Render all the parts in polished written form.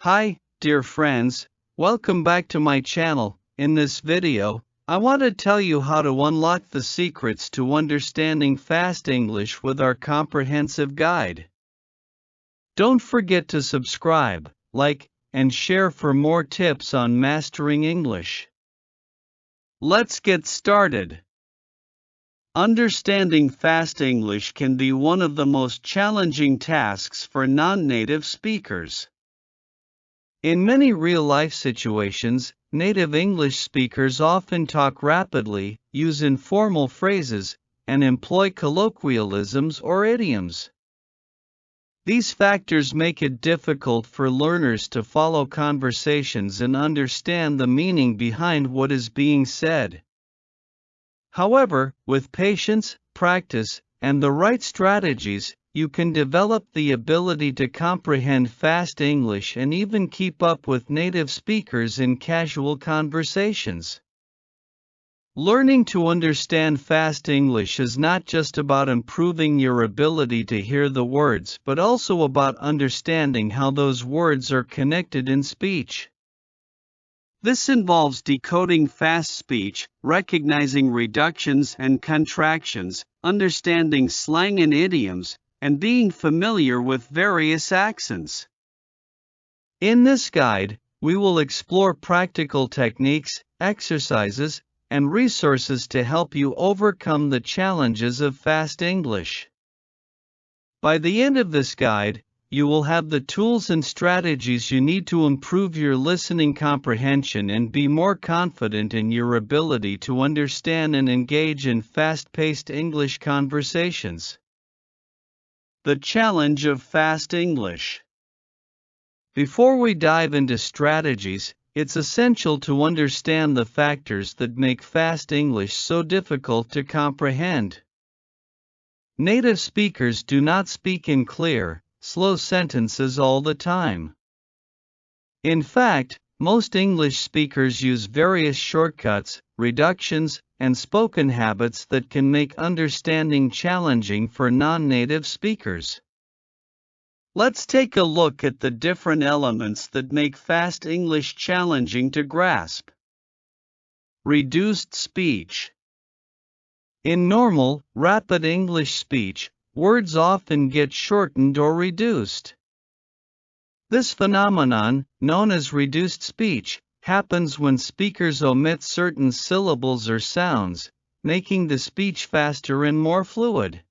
Hi, dear friends, welcome back to my channel. In this video, I want to tell you how to unlock the secrets to understanding fast English with our comprehensive guide. Don't forget to subscribe, like, and share for more tips on mastering English. Let's get started. Understanding fast English can be one of the most challenging tasks for non-native speakers. In many real-life situations, native English speakers often talk rapidly, use informal phrases, and employ colloquialisms or idioms. These factors make it difficult for learners to follow conversations and understand the meaning behind what is being said. However, with patience, practice, and the right strategies, you can develop the ability to comprehend fast English and even keep up with native speakers in casual conversations. Learning to understand fast English is not just about improving your ability to hear the words, but also about understanding how those words are connected in speech. This involves decoding fast speech, recognizing reductions and contractions, understanding slang and idioms, and being familiar with various accents. In this guide, we will explore practical techniques, exercises, and resources to help you overcome the challenges of fast English. By the end of this guide, you will have the tools and strategies you need to improve your listening comprehension and be more confident in your ability to understand and engage in fast-paced English conversations. The challenge of fast English. Before we dive into strategies, it's essential to understand the factors that make fast English so difficult to comprehend. Native speakers do not speak in clear, slow sentences all the time. In fact, most English speakers use various shortcuts, reductions, and spoken habits that can make understanding challenging for non-native speakers. Let's take a look at the different elements that make fast English challenging to grasp. Reduced speech. In normal, rapid English speech, words often get shortened or reduced. This phenomenon, known as reduced speech, happens when speakers omit certain syllables or sounds, making the speech faster and more fluid.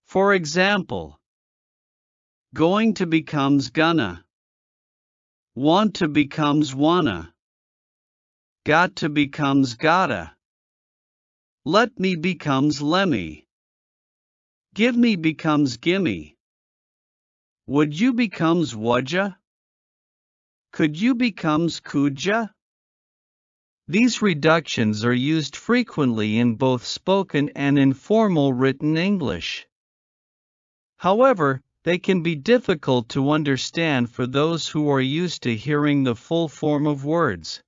For example, going to becomes gonna, want to becomes wanna, got to becomes gotta, let me becomes lemme. Give me becomes gimme. Would you becomes wudja? Could you becomes coulda? These reductions are used frequently in both spoken and informal written English. However, they can be difficult to understand for those who are used to hearing the full form of words.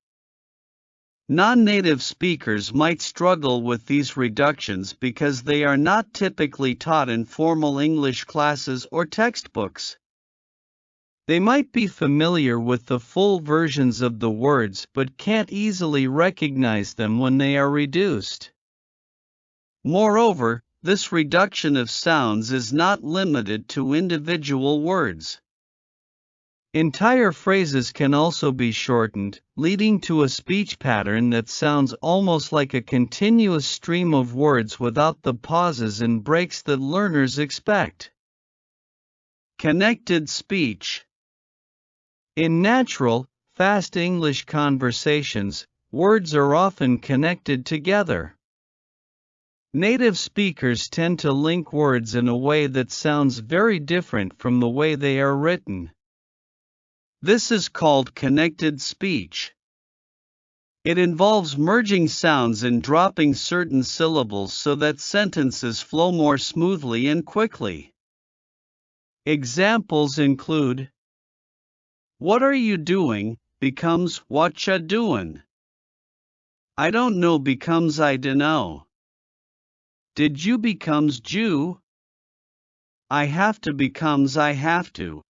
Non-native speakers might struggle with these reductions because they are not typically taught in formal English classes or textbooks. They might be familiar with the full versions of the words but can't easily recognize them when they are reduced. Moreover, this reduction of sounds is not limited to individual words. Entire phrases can also be shortened, leading to a speech pattern that sounds almost like a continuous stream of words without the pauses and breaks that learners expect. Connected speech. In natural, fast English conversations, words are often connected together. Native speakers tend to link words in a way that sounds very different from the way they are written. This is called connected speech. It involves merging sounds and dropping certain syllables so that sentences flow more smoothly and quickly. Examples include: what are you doing becomes whatcha doin'. I don't know becomes I dunno. Did you becomes Jew. I have to becomes I have to.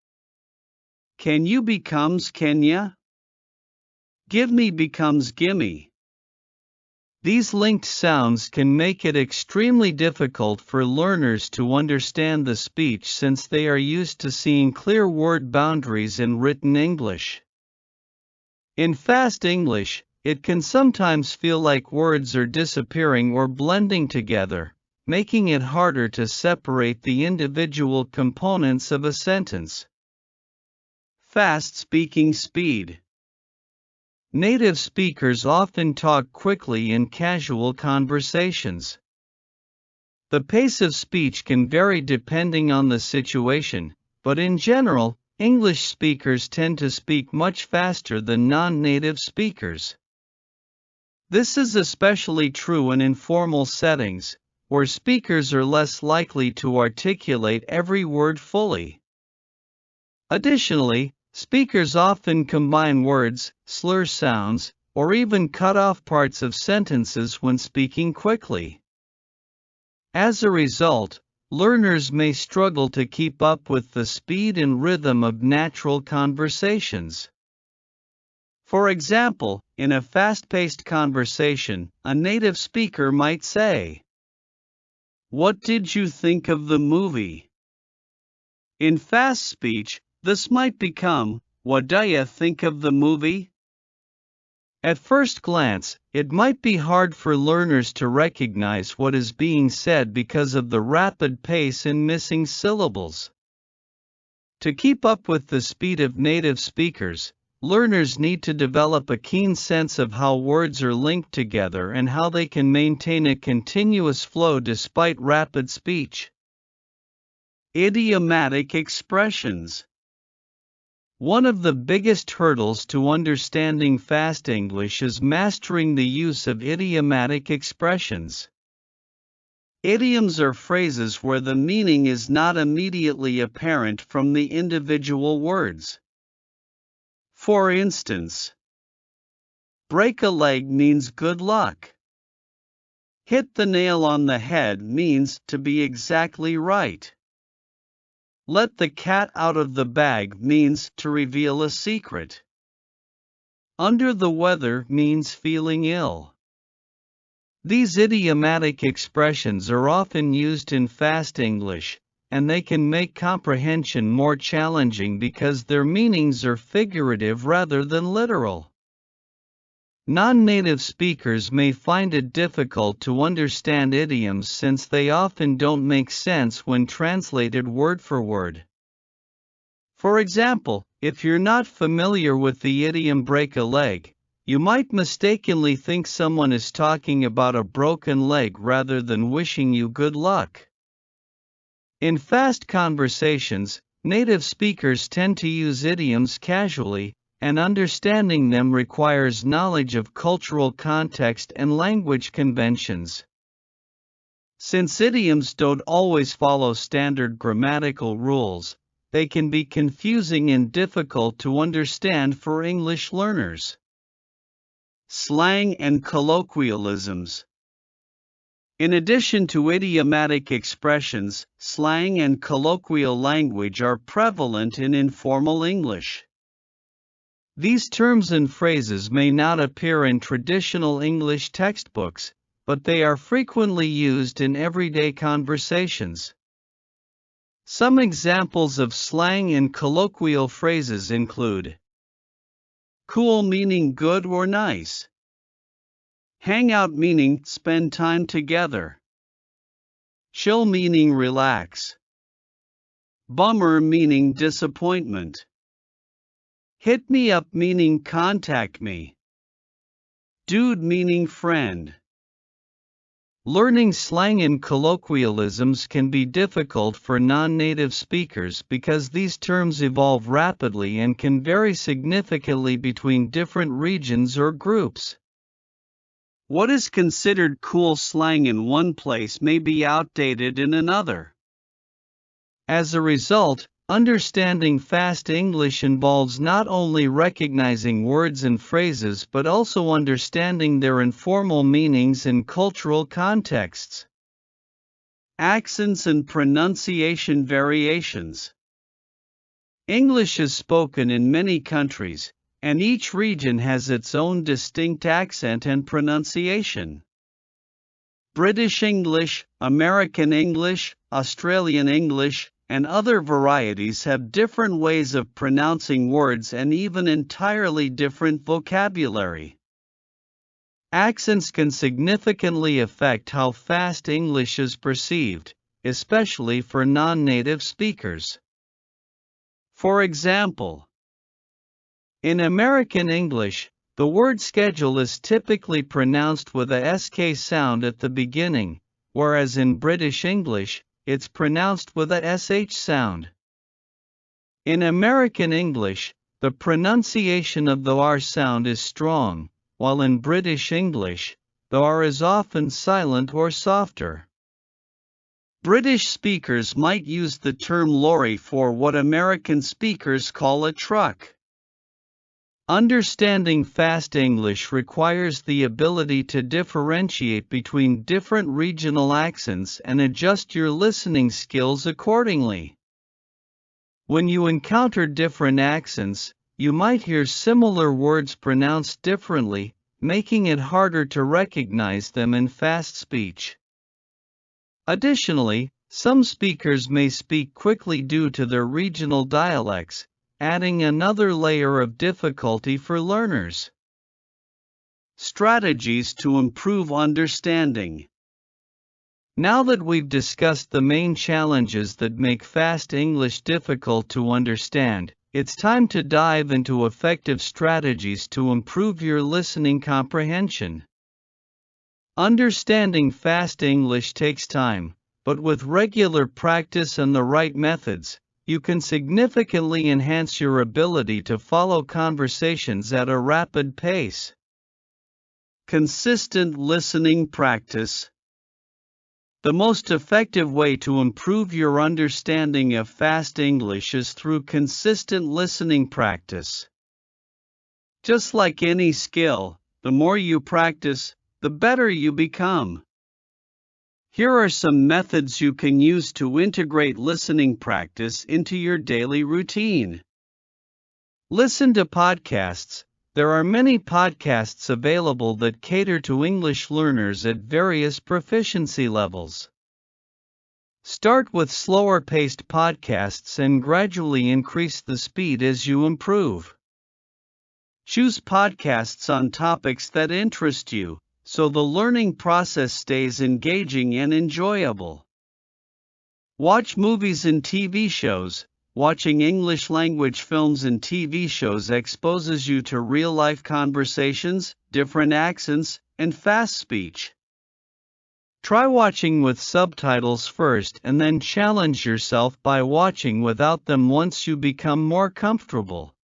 Can you becomes Kenya. Give me becomes gimme. These linked sounds can make it extremely difficult for learners to understand the speech since they are used to seeing clear word boundaries in written English. In fast English, it can sometimes feel like words are disappearing or blending together, making it harder to separate the individual components of a sentence. Fast speaking speed. Native speakers often talk quickly in casual conversations. The pace of speech can vary depending on the situation, but in general, English speakers tend to speak much faster than non-native speakers. This is especially true in informal settings, where speakers are less likely to articulate every word fully. Additionally, speakers often combine words, slur sounds, or even cut off parts of sentences when speaking quickly. As a result, learners may struggle to keep up with the speed and rhythm of natural conversations. For example, in a fast-paced conversation, a native speaker might say, "What did you think of the movie?" In fast speech, this might become, "What do you think of the movie?" At first glance, it might be hard for learners to recognize what is being said because of the rapid pace and missing syllables. To keep up with the speed of native speakers, learners need to develop a keen sense of how words are linked together and how they can maintain a continuous flow despite rapid speech. Idiomatic expressions. One of the biggest hurdles to understanding fast English is mastering the use of idiomatic expressions. Idioms are phrases where the meaning is not immediately apparent from the individual words. For instance, break a leg means good luck. Hit the nail on the head means to be exactly right. Let the cat out of the bag means to reveal a secret. Under the weather means feeling ill. These idiomatic expressions are often used in fast English, and they can make comprehension more challenging because their meanings are figurative rather than literal. Non-native speakers may find it difficult to understand idioms since they often don't make sense when translated word for word. For example, if you're not familiar with the idiom break a leg, you might mistakenly think someone is talking about a broken leg rather than wishing you good luck. In fast conversations, native speakers tend to use idioms casually, and understanding them requires knowledge of cultural context and language conventions. Since idioms don't always follow standard grammatical rules, they can be confusing and difficult to understand for English learners. Slang and colloquialisms. In addition to idiomatic expressions, slang and colloquial language are prevalent in informal English. These terms and phrases may not appear in traditional English textbooks, but they are frequently used in everyday conversations. Some examples of slang and colloquial phrases include cool meaning good or nice, hang out meaning spend time together, chill meaning relax, bummer meaning disappointment, hit me up meaning contact me, dude meaning friend. Learning slang and colloquialisms can be difficult for non-native speakers because these terms evolve rapidly and can vary significantly between different regions or groups. What is considered cool slang in one place may be outdated in another. As a result, understanding fast English involves not only recognizing words and phrases but also understanding their informal meanings and cultural contexts. Accents and pronunciation variations. English is spoken in many countries, and each region has its own distinct accent and pronunciation. British English, American English, Australian English, and other varieties have different ways of pronouncing words and even entirely different vocabulary. Accents can significantly affect how fast English is perceived, especially for non-native speakers. For example, in American English, the word schedule is typically pronounced with a SK sound at the beginning, whereas in British English, it's pronounced with a SH sound. In American English, the pronunciation of the R sound is strong, while in British English, the R is often silent or softer. British speakers might use the term lorry for what American speakers call a truck. Understanding fast English requires the ability to differentiate between different regional accents and adjust your listening skills accordingly. When you encounter different accents, you might hear similar words pronounced differently, making it harder to recognize them in fast speech. Additionally, some speakers may speak quickly due to their regional dialects, adding another layer of difficulty for learners. Strategies to improve understanding. Now that we've discussed the main challenges that make fast English difficult to understand, it's time to dive into effective strategies to improve your listening comprehension. Understanding fast English takes time, but with regular practice and the right methods, you can significantly enhance your ability to follow conversations at a rapid pace. Consistent listening practice. The most effective way to improve your understanding of fast English is through consistent listening practice. Just like any skill, the more you practice, the better you become. Here are some methods you can use to integrate listening practice into your daily routine. Listen to podcasts. There are many podcasts available that cater to English learners at various proficiency levels. Start with slower-paced podcasts and gradually increase the speed as you improve. Choose podcasts on topics that interest you, so the learning process stays engaging and enjoyable. Watch movies and TV shows. Watching English language films and TV shows exposes you to real-life conversations, different accents, and fast speech. Try watching with subtitles first and then challenge yourself by watching without them once you become more comfortable.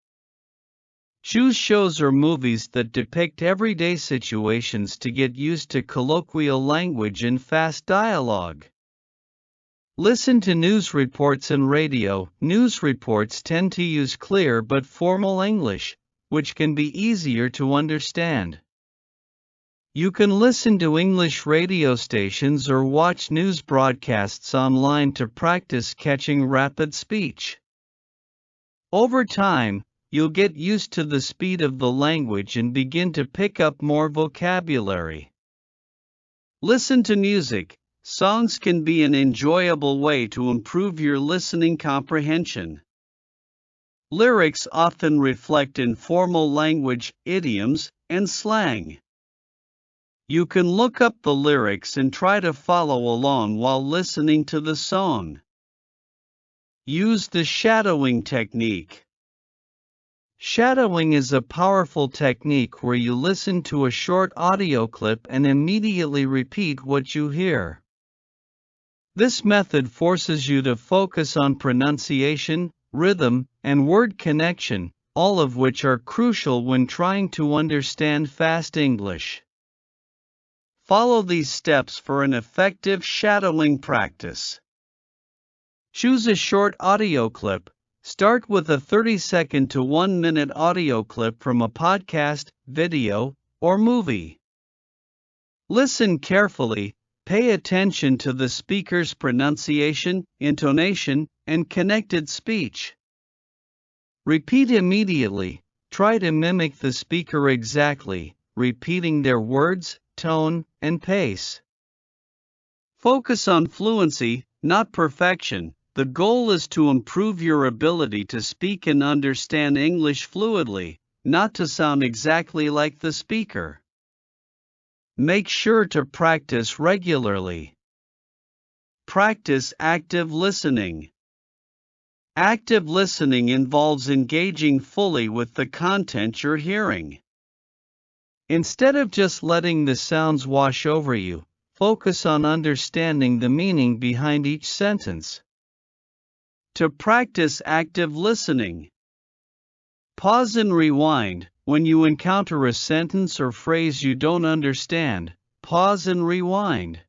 Choose shows or movies that depict everyday situations to get used to colloquial language and fast dialogue. Listen to news reports and radio. News reports tend to use clear but formal English, which can be easier to understand. You can listen to English radio stations or watch news broadcasts online to practice catching rapid speech. Over time, you'll get used to the speed of the language and begin to pick up more vocabulary. Listen to music. Songs can be an enjoyable way to improve your listening comprehension. Lyrics often reflect informal language, idioms, and slang. You can look up the lyrics and try to follow along while listening to the song. Use the shadowing technique. Shadowing is a powerful technique where you listen to a short audio clip and immediately repeat what you hear. This method forces you to focus on pronunciation, rhythm, and word connection, all of which are crucial when trying to understand fast English. Follow these steps for an effective shadowing practice. Choose a short audio clip. Start with a 30-second to 1-minute audio clip from a podcast, video, or movie. Listen carefully. Pay attention to the speaker's pronunciation, intonation, and connected speech. Repeat immediately. Try to mimic the speaker exactly, repeating their words, tone, and pace. Focus on fluency, not perfection. The goal is to improve your ability to speak and understand English fluidly, not to sound exactly like the speaker. Make sure to practice regularly. Practice active listening. Active listening involves engaging fully with the content you're hearing. Instead of just letting the sounds wash over you, focus on understanding the meaning behind each sentence. To practice active listening, pause and rewind. When you encounter a sentence or phrase you don't understand, pause and rewind.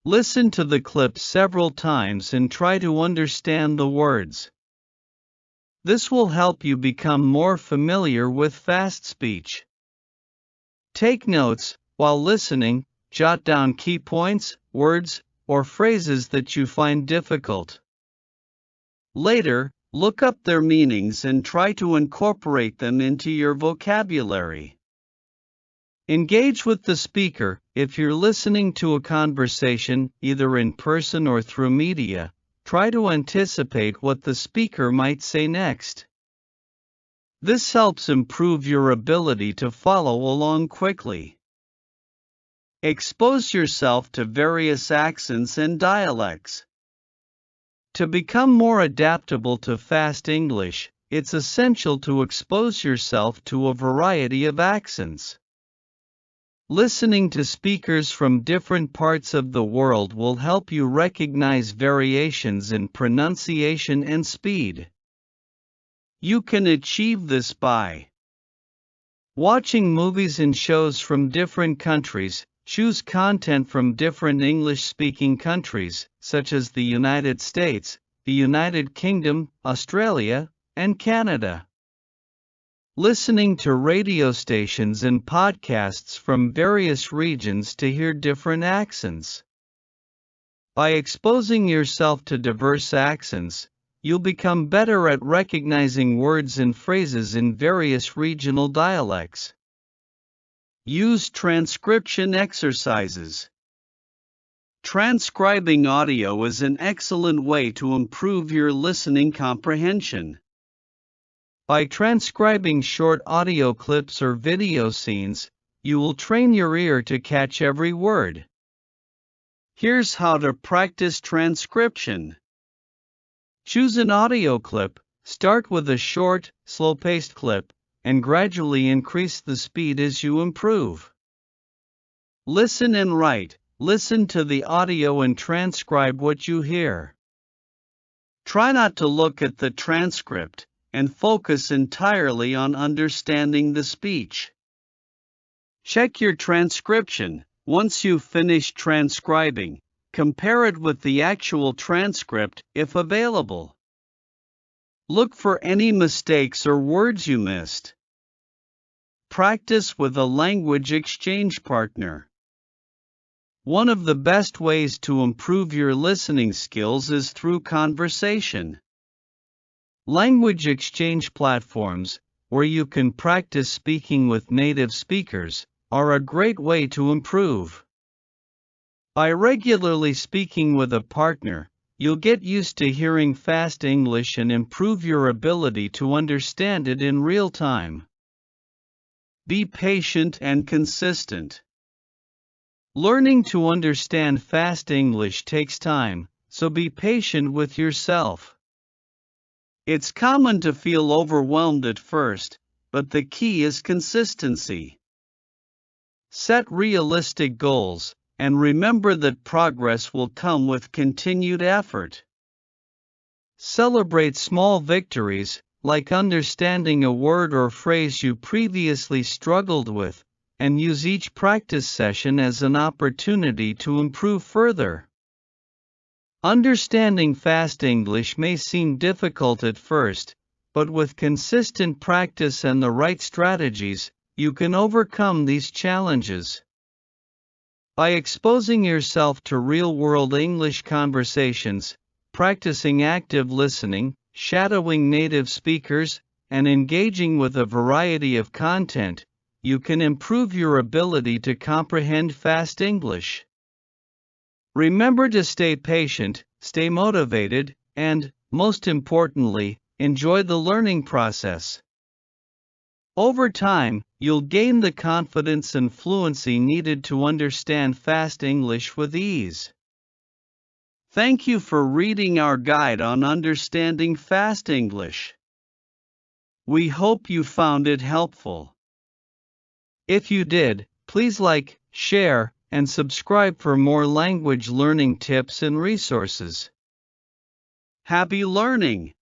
Listen to the clip several times and try to understand the words. This will help you become more familiar with fast speech. Take notes. While listening, jot down key points, words, or phrases that you find difficult. Later, look up their meanings and try to incorporate them into your vocabulary. Engage with the speaker. If you're listening to a conversation, either in person or through media, try to anticipate what the speaker might say next. This helps improve your ability to follow along quickly. Expose yourself to various accents and dialects. To become more adaptable to fast English, it's essential to expose yourself to a variety of accents. Listening to speakers from different parts of the world will help you recognize variations in pronunciation and speed. You can achieve this by watching movies and shows from different countries. Choose content from different English-speaking countries, such as the United States, the United Kingdom, Australia, and Canada. Listening to radio stations and podcasts from various regions to hear different accents. By exposing yourself to diverse accents, you'll become better at recognizing words and phrases in various regional dialects. Use transcription exercises. Transcribing audio is an excellent way to improve your listening comprehension. By transcribing short audio clips or video scenes, you will train your ear to catch every word. Here's how to practice transcription. Choose an audio clip. Start with a short, slow-paced clip, and gradually increase the speed as you improve. Listen and write. Listen to the audio and transcribe what you hear. Try not to look at the transcript, and focus entirely on understanding the speech. Check your transcription. Once you've finished transcribing, compare it with the actual transcript, if available. Look for any mistakes or words you missed. Practice with a language exchange partner. One of the best ways to improve your listening skills is through conversation. Language exchange platforms, where you can practice speaking with native speakers, are a great way to improve. By regularly speaking with a partner, you'll get used to hearing fast English and improve your ability to understand it in real time. Be patient and consistent. Learning to understand fast English takes time, so be patient with yourself. It's common to feel overwhelmed at first, but the key is consistency. Set realistic goals, and remember that progress will come with continued effort. Celebrate small victories, like understanding a word or phrase you previously struggled with, and use each practice session as an opportunity to improve further. Understanding fast English may seem difficult at first, but with consistent practice and the right strategies, you can overcome these challenges. By exposing yourself to real-world English conversations, practicing active listening, shadowing native speakers, and engaging with a variety of content, you can improve your ability to comprehend fast English. Remember to stay patient, stay motivated, and, most importantly, enjoy the learning process. Over time, you'll gain the confidence and fluency needed to understand fast English with ease. Thank you for reading our guide on understanding fast English. We hope you found it helpful. If you did, please like, share, and subscribe for more language learning tips and resources. Happy learning!